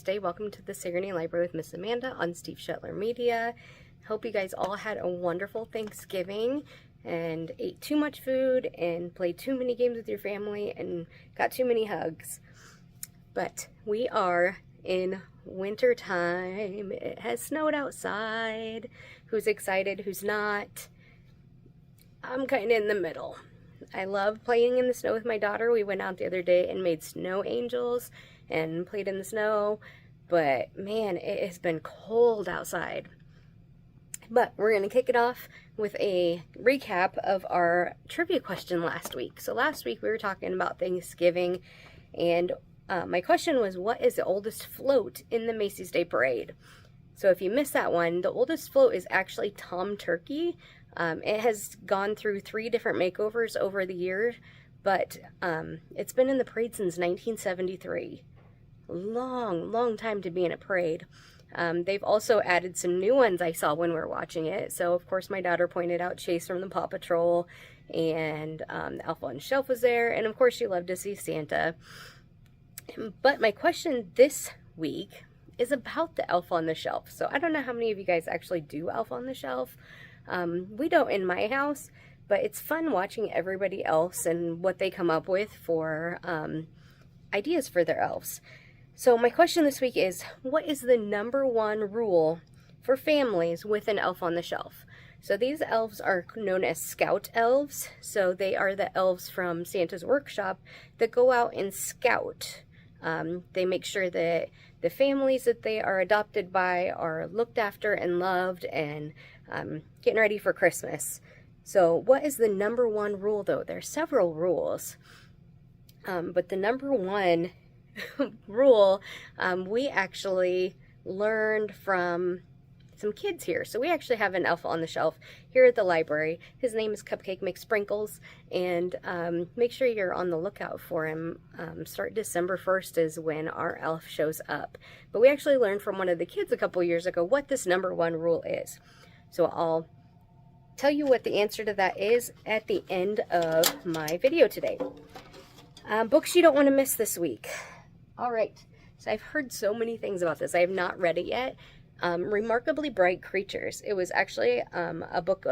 Thursday. Welcome to the Sigourney Library with Miss Amanda on Steve Shetler Media. Hope you guys all had a wonderful Thanksgiving and ate too much food and played too many games with your family and got too many hugs. But we are in winter time. It has snowed outside. Who's excited? Who's not? I'm kind of in the middle. I love playing in the snow with my daughter. We went out the other day and made snow angels and played in the snow, but man, it has been cold outside. But we're going to kick it off with a recap of our trivia question last week. So last week we were talking about Thanksgiving, and my question was, what is the oldest float in the Macy's Day Parade? So if you missed that one, the oldest float is actually Tom Turkey. It has gone through 3 different makeovers over the years, but it's been in the parade since 1973. Long time to be in a parade. They've also added some new ones I saw when we were watching it. So, of course, my daughter pointed out Chase from the Paw Patrol, and the Elf on the Shelf was there, and of course she loved to see Santa. But my question this week is about the Elf on the Shelf. So I don't know how many of you guys actually do Elf on the Shelf. We don't in my house, but it's fun watching everybody else and what they come up with for ideas for their elves. So my question this week is, what is the #1 rule for families with an elf on the shelf? So these elves are known as scout elves. So they are the elves from Santa's workshop that go out and scout. They make sure that the families that they are adopted by are looked after and loved and getting ready for Christmas. So what is the #1 rule, though? There's several rules. But the #1 rule we actually learned from some kids here. So we actually have an elf on the shelf here at the library. His name is Cupcake McSprinkles, and make sure you're on the lookout for him. Start December 1st is when our elf shows up. But we actually learned from one of the kids a couple years ago what this #1 rule is. So I'll tell you what the answer to that is at the end of my video today. Books you don't want to miss this week. All right, so I've heard so many things about this. I have not read it yet. Remarkably Bright Creatures. It was actually a book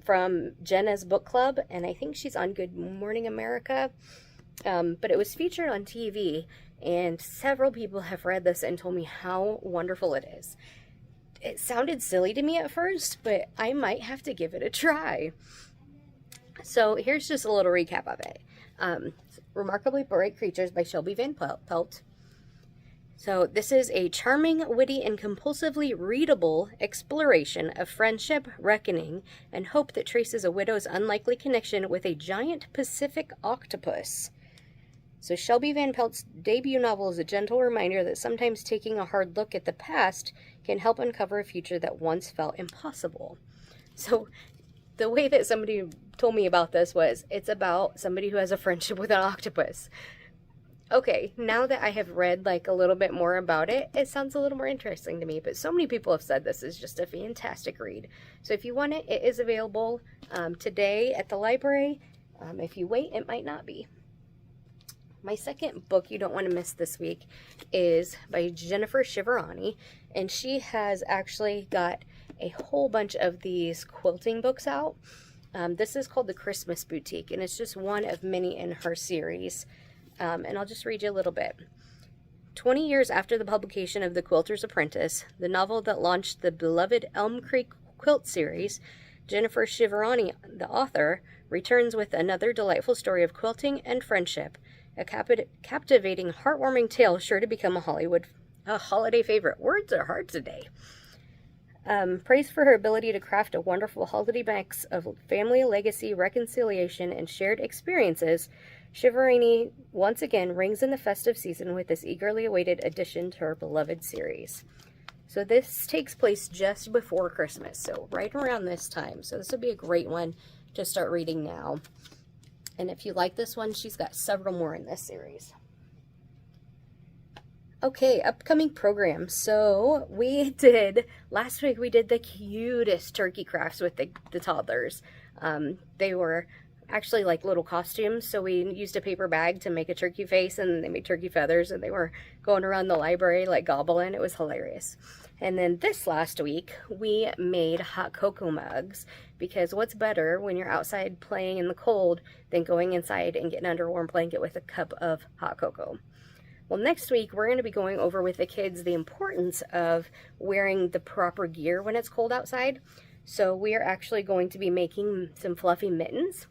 from Jenna's book club, and I think she's on Good Morning America. But it was featured on TV, and several people have read this and told me how wonderful it is. It sounded silly to me at first, but I might have to give it a try. So here's just a little recap of it. Remarkably Bright Creatures by Shelby Van Pelt. So this is a charming, witty, and compulsively readable exploration of friendship, reckoning, and hope that traces a widow's unlikely connection with a giant Pacific octopus. So Shelby Van Pelt's debut novel is a gentle reminder that sometimes taking a hard look at the past can help uncover a future that once felt impossible. So the way that somebody told me about this was, it's about somebody who has a friendship with an octopus. Okay, now that I have read like a little bit more about it, it sounds a little more interesting to me, but so many people have said this is just a fantastic read. So if you want it, it is available today at the library. If you wait, it might not be. My second book you don't want to miss this week is by Jennifer Shiverani, and she has actually got a whole bunch of these quilting books out. This is called The Christmas Boutique, and it's just one of many in her series. And I'll just read you a little bit. 20 years after the publication of The Quilter's Apprentice, the novel that launched the beloved Elm Creek quilt series, Jennifer Shiverani, the author, returns with another delightful story of quilting and friendship, a captivating, heartwarming tale sure to become a holiday favorite. Words are hard today. Praised for her ability to craft a wonderful holiday mix of family legacy, reconciliation, and shared experiences, Shiverani once again rings in the festive season with this eagerly awaited addition to her beloved series. So this takes place just before Christmas, so right around this time. So this would be a great one to start reading now. And if you like this one, she's got several more in this series. Okay, upcoming programs. So last week we did the cutest turkey crafts with the toddlers. They were actually like little costumes. So we used a paper bag to make a turkey face, and they made turkey feathers, and they were going around the library like gobbling. It was hilarious. And then this last week, we made hot cocoa mugs, because what's better when you're outside playing in the cold than going inside and getting under a warm blanket with a cup of hot cocoa? Well, next week, we're going to be going over with the kids the importance of wearing the proper gear when it's cold outside. So we are actually going to be making some fluffy mittens,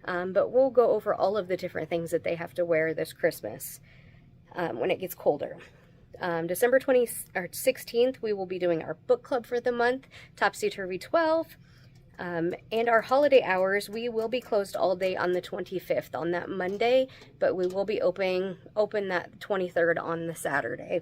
but we'll go over all of the different things that they have to wear this Christmas when it gets colder. December 16th, we will be doing our book club for the month, Topsy Turvy 12. And our holiday hours, we will be closed all day on the 25th on that Monday, but we will be open that 23rd on the Saturday.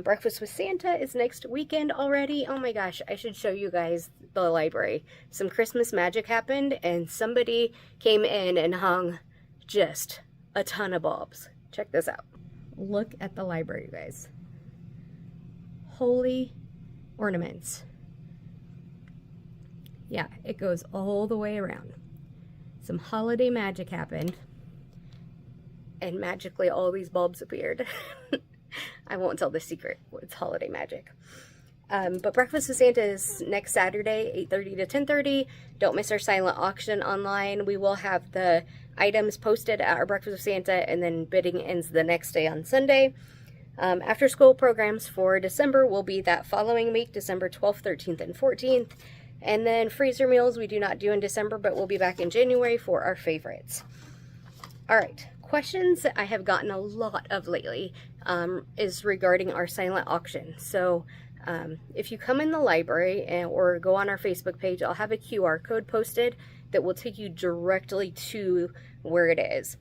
Breakfast with Santa is next weekend already. Oh my gosh, I should show you guys the library. Some Christmas magic happened, and somebody came in and hung just a ton of bulbs. Check this out. Look at the library, you guys. Holy ornaments. Yeah, it goes all the way around. Some holiday magic happened, and magically all these bulbs appeared. I won't tell the secret. It's holiday magic. But Breakfast with Santa is next Saturday, 8:30 to 10:30. Don't miss our silent auction online. We will have the items posted at our Breakfast with Santa, and then bidding ends the next day on Sunday. After school programs for December will be that following week, December 12th, 13th, and 14th. And then freezer meals we do not do in December, but we'll be back in January for our favorites. All right, questions that I have gotten a lot of lately is regarding our silent auction. So if you come in the library or go on our Facebook page, I'll have a QR code posted that will take you directly to where it is.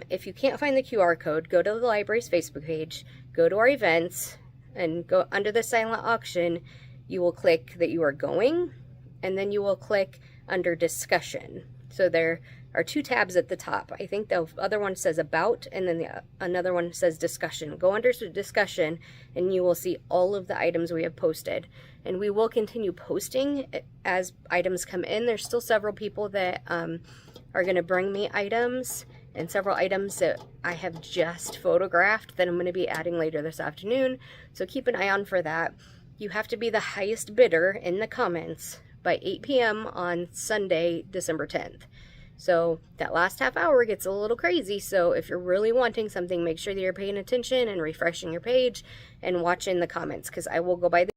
If you can't find the QR code, go to the library's Facebook page, go to our events, and go under the silent auction. You will click that you are going, and then you will click under discussion. So there are two tabs at the top. I think the other one says about, and then another one says discussion. Go under discussion, and you will see all of the items we have posted. And we will continue posting as items come in. There's still several people that are going to bring me items, and several items that I have just photographed that I'm going to be adding later this afternoon. So keep an eye on for that. You have to be the highest bidder in the comments by 8 p.m. on Sunday, December 10th. So that last half hour gets a little crazy. So if you're really wanting something, make sure that you're paying attention and refreshing your page and watching the comments, because I will go by the...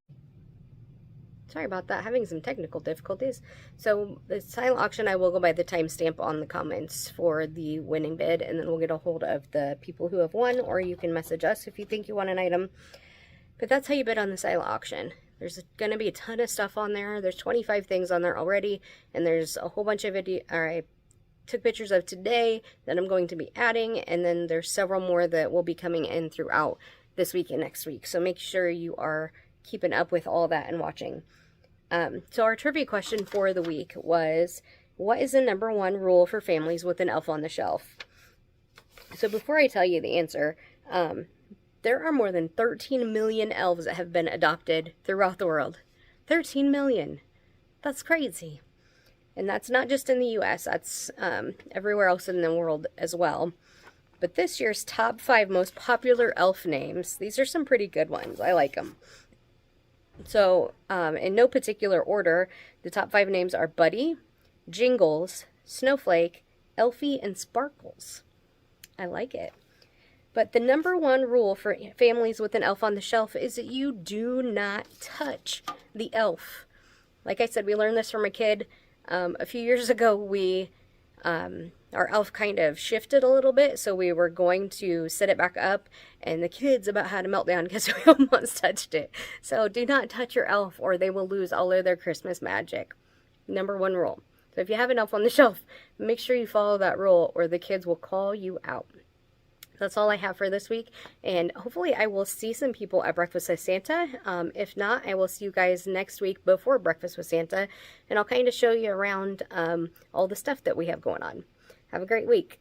Sorry about that, having some technical difficulties. So the silent auction, I will go by the timestamp on the comments for the winning bid, and then we'll get a hold of the people who have won, or you can message us if you think you want an item. But that's how you bid on the silent auction. There's going to be a ton of stuff on there. There's 25 things on there already, and there's a whole bunch of video I took pictures of today that I'm going to be adding, and then there's several more that will be coming in throughout this week and next week. So make sure you are keeping up with all that and watching. So our trivia question for the week was, what is the #1 rule for families with an elf on the shelf? So before I tell you the answer, there are more than 13 million elves that have been adopted throughout the world. 13 million. That's crazy. And that's not just in the U.S. That's everywhere else in the world as well. But this year's top 5 most popular elf names, these are some pretty good ones. I like them. So, in no particular order, the top 5 names are Buddy, Jingles, Snowflake, Elfie, and Sparkles. I like it. But the #1 rule for families with an elf on the shelf is that you do not touch the elf. Like I said, we learned this from a kid. A few years ago, our elf kind of shifted a little bit, so we were going to set it back up, and the kids about had a meltdown because we almost touched it. So do not touch your elf, or they will lose all of their Christmas magic. #1 rule. So if you have an elf on the shelf, make sure you follow that rule, or the kids will call you out. That's all I have for this week, and hopefully I will see some people at Breakfast with Santa. If not, I will see you guys next week before Breakfast with Santa, and I'll kind of show you around all the stuff that we have going on. Have a great week.